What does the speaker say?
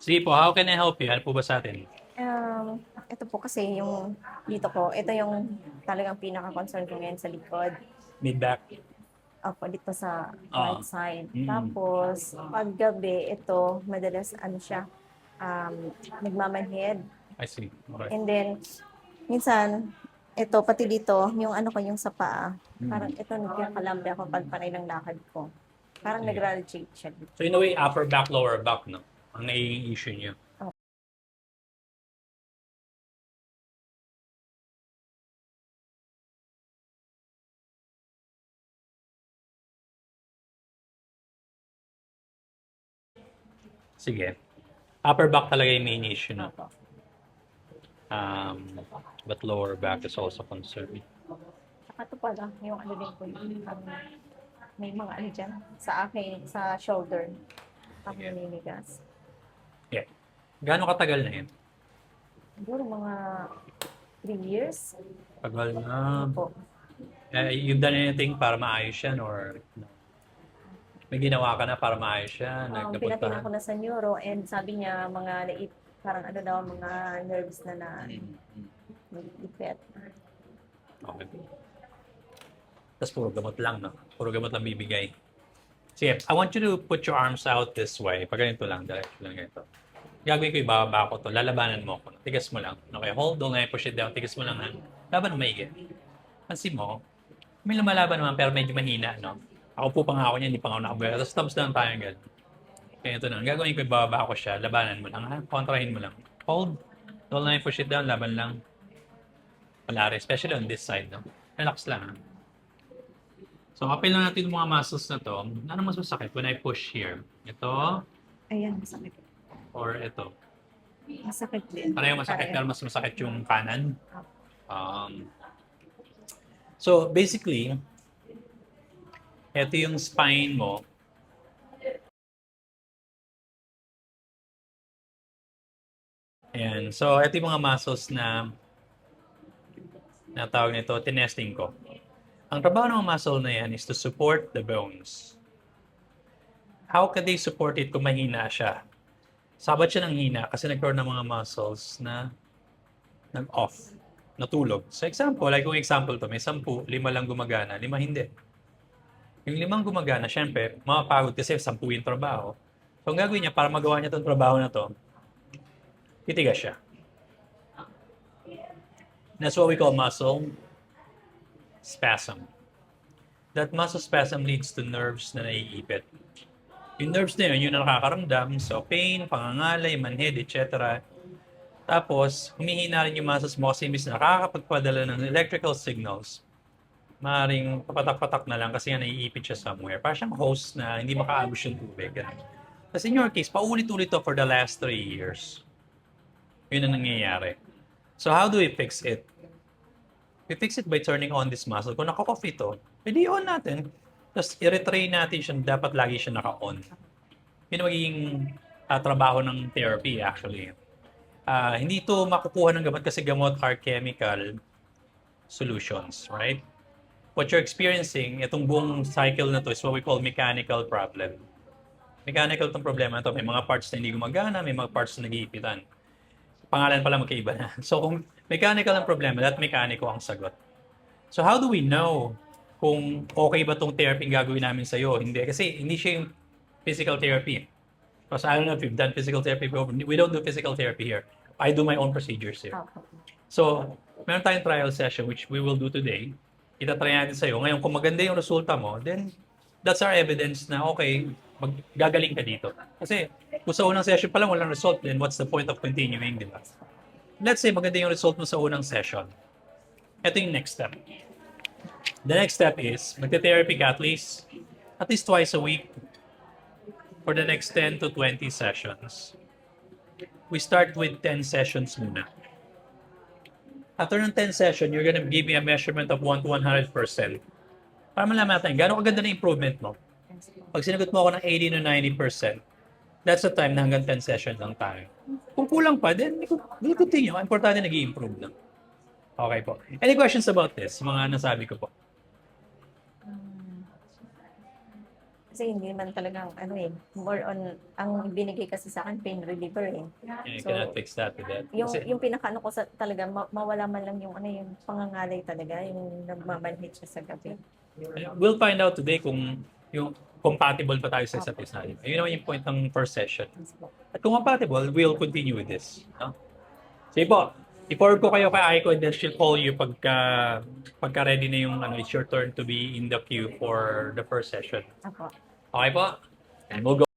Sige po, how can I help you? Ano po ba sa atin? Ito po kasi yung dito ko, ito yung talagang pinaka-concern ko ngayon sa likod. Mid-back? Opo, dito sa right Oo. side. Mm. Tapos, paggabi, ito, madalas ano siya, nagmamanhid. I see. Okay. And then, minsan, ito, pati dito, yung ano ko, yung sa paa, parang Mm. ito, nagkakalambre ako pag panay ng lakad ko. Parang Sige. nag-rotate siya dito. So in a way, upper back, lower back, no? Ang nagiging issue niyo. Oh, Sige. Upper back talaga yung main issue, no? opo. Um, but lower back is also concerned. Saka ito pala, yung ano din po, may mga ano dyan, sa akin, sa shoulder. Ako Sige. naninigas. Yeah. Gaano katagal na yun? Siguro mga 3 years. Tagal na. Opo. You've done anything para maayos yan or no? May ginawa ka na para maayos yan? Pinatingnan Nagkapuntahan? ko na sa neuro and sabi niya mga parang ano daw, mga nerves na Mm. Mm. nag-ipit. Okay. Tapos puro gamot lang, no? Puro gamot lang bibigay. Sige, I want you to put your arms out this way. Pag ganito lang, diretso lang ganito. Gagawin ko, ibababa ko to. Lalabanan mo ako. Tigas mo lang. Okay, hold, don't let me push it down. Tigas mo lang, ha? Laban mo maigi. Pansin mo, may lumalaban naman pero medyo mahina, no? Ako po pa nga ako niya, hindi pa nga ako nakabuhay. Tapos thumbs down tayo agad. Kaya ito na. Gagawin ko, ibababa ko siya. Labanan mo lang, ha? Kontrahin mo lang. Hold, don't let me push it down. Laban lang. Palari, especially on this side, no? Relax lang, ha? So, apel lang natin yung mga muscles na to. Ano mas masakit when I push here? Ito Ayan, masakit. or ito? Masakit din. Pareho masakit, Pareho. pero mas masakit yung kanan. Opo. Um, so, basically, ito yung spine mo. Ayan. So, ito yung mga muscles na tawag nito, tinesting ko. Ang trabaho ng mga muscle na yan is to support the bones. How can they support it kung mahina siya? Sabat siya ng hina kasi nagkaroon ng mga muscles na nag-off, natulog. So example, like kung example to, may 10, 5 lang gumagana, 5 hindi. Yung 5 gumagana, syempre, mapapagod kasi 10 yung trabaho. So ang gagawin niya para magawa niya itong trabaho na to, titigas siya. That's what we call muscle spasm. That muscle spasm leads to nerves na naiipit. Yung nerves na yun, yun na nakakaramdam. So pain, pangangalay, manhid, etc. Tapos, humihina rin yung muscles mo kasi imbis na nakakapagpadala ng electrical signals, maaaring papatak-patak na lang kasi nga naiipit siya somewhere. Parang siyang host na hindi makaagos yung tubig. Ganun. Kasi in your case, paulit-ulit to for the last 3 years. Yun ang nangyayari. So how do we fix it? We fix it by turning on this muscle. Kung naka-off ito, pwede on natin. Tapos i-retrain natin siya, dapat lagi siya naka-on. Yun ang magiging trabaho ng therapy actually. Hindi ito makukuha ng gamot kasi gamot are chemical solutions, right? What you're experiencing, itong buong cycle na to is what we call mechanical problem. Mechanical itong problema na to. May mga parts na hindi gumagana, may mga parts na nag-iipitan. Pangalan pala magkaiba na. So kung mechanical ang problema, that mekaniko ang sagot. So how do we know kung okay ba tong therapy gagawin namin sa'yo? Hindi. Kasi hindi siya yung physical therapy. Because I don't know if you've done physical therapy before. We don't do physical therapy here. I do my own procedures here. Opo. So, meron tayong trial session which we will do today. Itatry natin sa'yo. Ngayon, kung maganda yung resulta mo, then that's our evidence na okay, gagaling ka dito. Kasi kung sa unang session pa lang walang result, then what's the point of continuing, di ba? Let's say maganda yung result mo sa unang session. Ito yung next step. The next step is, magte-therapy ka at least twice a week for the next 10 to 20 sessions. We start with 10 sessions muna. After ng 10 session, you're gonna give me a measurement of 1 to 100%. Para malaman natin, gano'ng kaganda na improvement mo. Pag sinagot mo ako ng 80 to 90%, that's the time na hanggang 10 sessions lang tayo. Kung kulang pa, then we'll continue. Importante nag-i-improve lang. Okay po. Any questions about this? Mga nasabi ko po. Kasi hindi man talagang more on, ang binigay kasi sa akin, pain reliever eh. You So, cannot fix that with that. Yung pinakaano ko sa talaga, mawala man lang yung yung pangangalay talaga, yung nagmamanhid siya sa gabi. We'll find out today kung yung compatible pa tayo sa isa't isa. Yun naman yung point ng first session. At kung compatible, we'll continue with this. No? Sige po, i-forward ko kayo kay Aiko and then she'll call you pagka ready na yung it's your turn to be in the queue for the first session. Ako. Okay po? And we'll go.